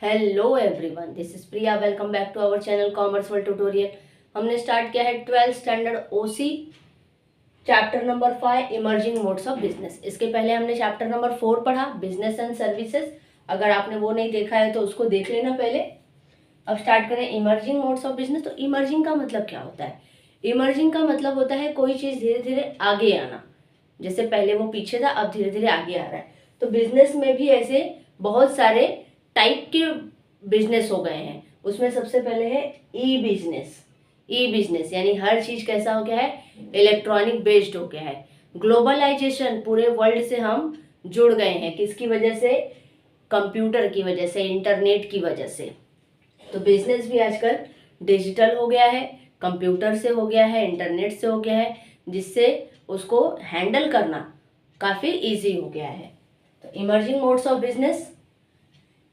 Hello everyone, this is Priya. Welcome back to our channel commerce world tutorial. हमने start किया है 12th standard OC chapter number 5 emerging modes of business. इसके पहले हमने chapter number 4 पढ़ा, business and services. अगर आपने वो नहीं देखा है तो उसको देख लेना पहले। अब स्टार्ट करें इमर्जिंग मोड्स ऑफ बिजनेस। तो इमर्जिंग का मतलब क्या होता है? इमर्जिंग का मतलब होता है कोई चीज़ धीरे धीरे आगे आना। जैसे पहले वो पीछे था, अब धीरे धीरे आगे आ रहा है। तो बिजनेस में भी ऐसे बहुत सारे टाइप के बिजनेस हो गए हैं। उसमें सबसे पहले है ई बिजनेस। ई बिजनेस यानी हर चीज कैसा हो गया है? इलेक्ट्रॉनिक बेस्ड हो गया है। ग्लोबलाइजेशन, पूरे वर्ल्ड से हम जुड़ गए हैं। किसकी वजह से? कंप्यूटर की वजह से, इंटरनेट की वजह से। तो बिजनेस भी आजकल डिजिटल हो गया है, कंप्यूटर से हो गया है, इंटरनेट से हो गया है, जिससे उसको हैंडल करना काफ़ी इजी हो गया है। तो emerging modes of business.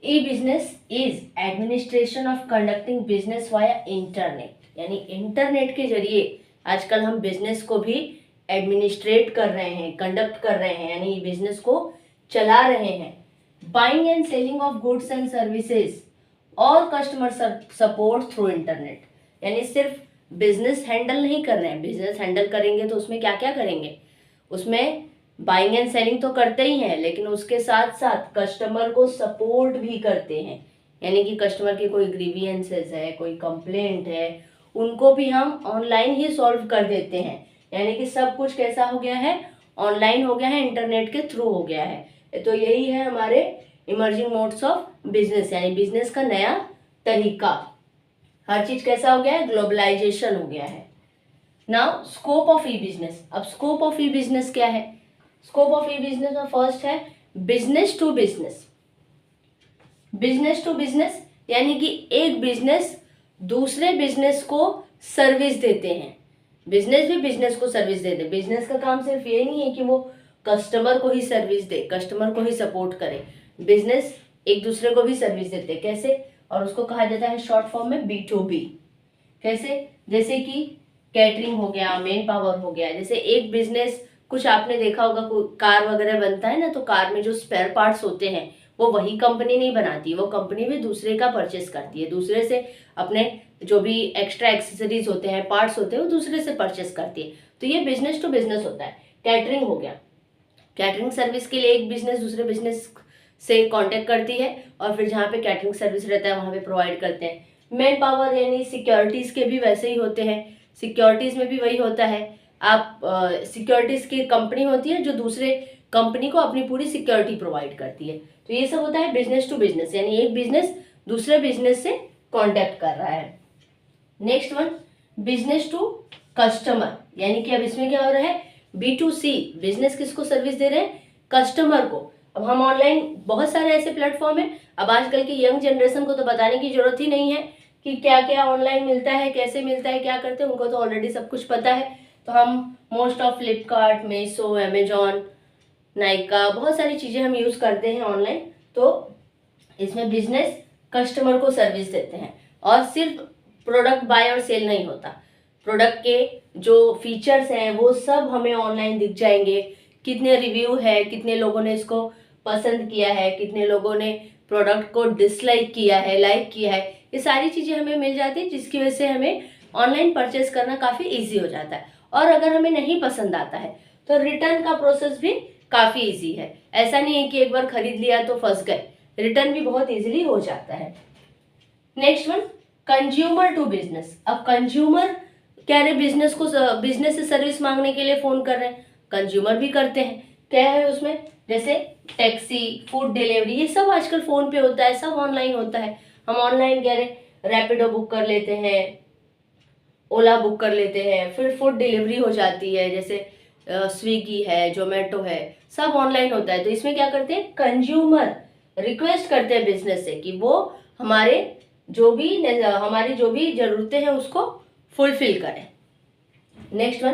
E business is administration of conducting business via internet, यानी इंटरनेट के जरिए आजकल हम बिजनेस को भी एडमिनिस्ट्रेट कर रहे हैं, कंडक्ट कर रहे हैं, यानी बिजनेस को चला रहे हैं। Buying and selling of goods and services और कस्टमर सपोर्ट थ्रू इंटरनेट, यानी सिर्फ बिजनेस हैंडल नहीं कर रहे हैं। बिजनेस हैंडल करेंगे तो उसमें क्या क्या करेंगे? उसमें बाइंग एंड सेलिंग तो करते ही हैं, लेकिन उसके साथ साथ कस्टमर को सपोर्ट भी करते हैं। यानी कि कस्टमर के कोई ग्रीवियंसेस है, कोई कंप्लेंट है, उनको भी हम ऑनलाइन ही सॉल्व कर देते हैं। यानी कि सब कुछ कैसा हो गया है? ऑनलाइन हो गया है, इंटरनेट के थ्रू हो गया है। तो यही है हमारे इमर्जिंग मोड्स ऑफ बिजनेस, यानी बिजनेस का नया तरीका। हर चीज कैसा हो गया है? ग्लोबलाइजेशन हो गया है। Now scope of e business. अब स्कोप ऑफ ई बिजनेस क्या है? स्कोप ऑफ ई बिजनेस में फर्स्ट है business to business. Business to business यानी कि एक बिजनेस दूसरे बिजनेस को सर्विस देते हैं। बिजनेस भी बिजनेस को सर्विस देते हैं। बिजनेस का काम सिर्फ ये नहीं है कि वो कस्टमर को ही सर्विस दे, कस्टमर को ही सपोर्ट करे। बिजनेस एक दूसरे को भी सर्विस देते हैं। कैसे? और उसको कहा जाता है शॉर्ट फॉर्म में B2B। कैसे? जैसे कि कैटरिंग हो गया, मेन पावर हो गया। जैसे एक बिजनेस, कुछ आपने देखा होगा कार वगैरह बनता है ना, तो कार में जो स्पेयर पार्ट्स होते हैं वो वही कंपनी नहीं बनाती, वो कंपनी भी दूसरे का परचेस करती है। दूसरे से अपने जो भी एक्स्ट्रा एक्सेसरीज होते हैं, पार्ट्स होते हैं, वो दूसरे से परचेस करती है। तो ये बिजनेस टू बिजनेस होता है। कैटरिंग हो गया, कैटरिंग सर्विस के लिए एक बिजनेस दूसरे बिजनेस से कांटेक्ट करती है और फिर जहाँ पे कैटरिंग सर्विस रहता है वहाँ पे प्रोवाइड करते हैं। मैन पावर यानी सिक्योरिटीज़ के भी वैसे ही होते हैं। सिक्योरिटीज़ में भी वही होता है। आप सिक्योरिटीज़ की कंपनी होती है जो दूसरे कंपनी को अपनी पूरी सिक्योरिटी प्रोवाइड करती है। तो ये सब होता है बिजनेस टू बिजनेस, यानी एक बिजनेस दूसरे बिजनेस से कॉन्टेक्ट कर रहा है। Next one business to customer, यानी कि अब इसमें क्या हो रहा है? B2C। बिजनेस किसको सर्विस दे रहे हैं? कस्टमर को। अब हम ऑनलाइन बहुत सारे ऐसे प्लेटफॉर्म हैं, अब आजकल की यंग जनरेशन को तो बताने की जरूरत ही नहीं है कि क्या क्या ऑनलाइन मिलता है, कैसे मिलता है, क्या करते हैं, उनको तो ऑलरेडी सब कुछ पता है। तो हम most of Flipkart, Meesho, Amazon, Nykaa, बहुत सारी चीज़ें हम यूज़ करते हैं ऑनलाइन। तो इसमें बिजनेस कस्टमर को सर्विस देते हैं और सिर्फ प्रोडक्ट बाय और सेल नहीं होता। प्रोडक्ट के जो फीचर्स हैं वो सब हमें ऑनलाइन दिख जाएंगे। कितने रिव्यू है, कितने लोगों ने इसको पसंद किया है, कितने लोगों ने प्रोडक्ट को डिसलाइक किया है, लाइक किया है, ये सारी चीज़ें हमें मिल जाती है, जिसकी वजह से हमें ऑनलाइन परचेस करना काफ़ी ईजी हो जाता है। और अगर हमें नहीं पसंद आता है तो रिटर्न का प्रोसेस भी काफ़ी ईजी है। ऐसा नहीं है कि एक बार खरीद लिया तो फंस गए, रिटर्न भी बहुत ईजिली हो जाता है। Next one consumer to business. अब कंज्यूमर कह रहे बिजनेस को, बिजनेस से सर्विस मांगने के लिए फोन कर रहे हैं, कंज्यूमर भी करते हैं। क्या है उसमें? जैसे टैक्सी, फूड डिलीवरी, ये सब आजकल फोन पे होता है, सब ऑनलाइन होता है। हम ऑनलाइन कह रहे रैपिडो बुक कर लेते हैं, ओला बुक कर लेते हैं, फिर फूड डिलीवरी हो जाती है। जैसे स्विगी है, जोमेटो है, सब ऑनलाइन होता है। तो इसमें क्या करते हैं? कंज्यूमर रिक्वेस्ट करते हैं बिजनेस से कि वो हमारी जो भी जरूरतें हैं उसको फुलफिल करें। Next one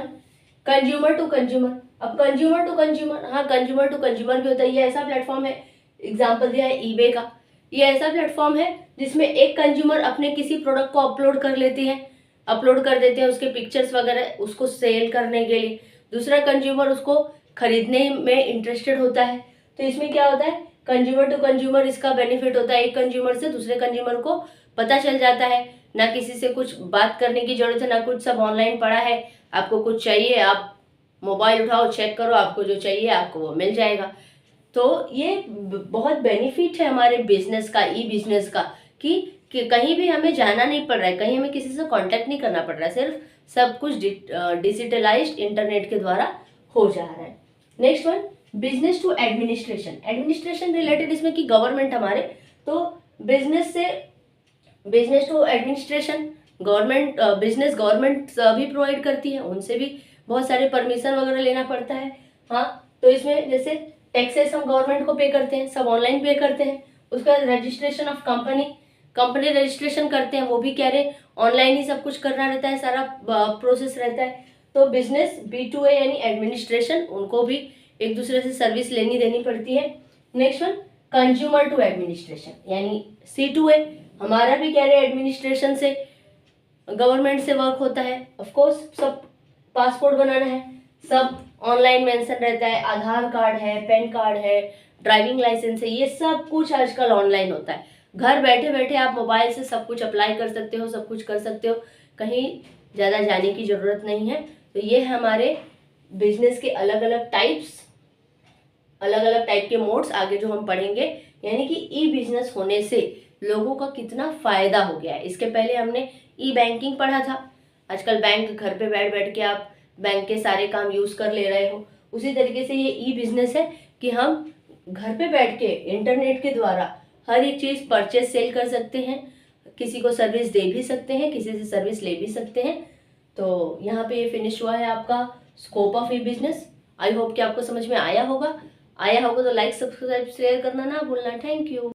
consumer to consumer. अब कंज्यूमर टू कंज्यूमर, हाँ कंज्यूमर टू कंज्यूमर भी होता है। ये ऐसा प्लेटफॉर्म है, एग्जांपल दिया है ईबे का। ये ऐसा प्लेटफॉर्म है जिसमें एक कंज्यूमर अपने किसी प्रोडक्ट को अपलोड कर देते हैं उसके पिक्चर्स वगैरह, उसको सेल करने के लिए। दूसरा कंज्यूमर उसको खरीदने में इंटरेस्टेड होता है। तो इसमें क्या होता है? कंज्यूमर टू कंज्यूमर इसका बेनिफिट होता है, एक कंज्यूमर से दूसरे कंज्यूमर को पता चल जाता है, ना किसी से कुछ बात करने की जरूरत है, ना कुछ, सब ऑनलाइन पड़ा है। आपको कुछ चाहिए, आप मोबाइल उठाओ, चेक करो, आपको जो चाहिए आपको वो मिल जाएगा। तो ये बहुत बेनिफिट है हमारे बिजनेस का, ई बिजनेस का, कि कहीं भी हमें जाना नहीं पड़ रहा है, कहीं हमें किसी से कांटेक्ट नहीं करना पड़ रहा है, सिर्फ सब कुछ डिजिटलाइज्ड इंटरनेट के द्वारा हो जा रहा है। Next one, business to administration. Administration related इसमें कि गवर्नमेंट हमारे, तो बिजनेस से business to administration, government business government भी प्रोवाइड करती है, उनसे भी बहुत सारे परमिशन वगैरह लेना पड़ता है। हाँ, तो इसमें जैसे टैक्सेस हम गवर्नमेंट को पे करते हैं, सब ऑनलाइन पे करते हैं। उसके बाद registration of company, company registration करते हैं, वो भी कह रहे ऑनलाइन ही सब कुछ करना रहता है, सारा प्रोसेस रहता है। तो बिजनेस B2A यानी एडमिनिस्ट्रेशन, उनको भी एक दूसरे से सर्विस लेनी देनी पड़ती है। Next one, consumer to administration यानी C2A, हमारा भी कह रहे एडमिनिस्ट्रेशन से, गवर्नमेंट से वर्क होता है। ऑफ कोर्स सब पासपोर्ट बनाना है, सब ऑनलाइन मेंशन रहता है, आधार कार्ड है, पैन कार्ड है, ड्राइविंग लाइसेंस है, ये सब कुछ आजकल ऑनलाइन होता है। घर बैठे बैठे आप मोबाइल से सब कुछ अप्लाई कर सकते हो, सब कुछ कर सकते हो, कहीं ज़्यादा जाने की ज़रूरत नहीं है। तो ये है हमारे बिजनेस के अलग अलग टाइप्स, अलग अलग टाइप के मोड्स आगे जो हम पढ़ेंगे, यानी कि ई बिजनेस होने से लोगों का कितना फ़ायदा हो गया है। इसके पहले हमने ई बैंकिंग पढ़ा था, आजकल बैंक घर पे बैठ बैठ के आप बैंक के सारे काम यूज़ कर ले रहे हो। उसी तरीके से ये ई बिजनेस है कि हम घर पे बैठ के इंटरनेट के द्वारा हर एक चीज़ परचेज सेल कर सकते हैं, किसी को सर्विस दे भी सकते हैं, किसी से सर्विस ले भी सकते हैं। तो यहाँ पे ये फिनिश हुआ है आपका scope of e business. I hope कि आपको समझ में आया होगा तो लाइक सब्सक्राइब शेयर करना ना भूलना। Thank you.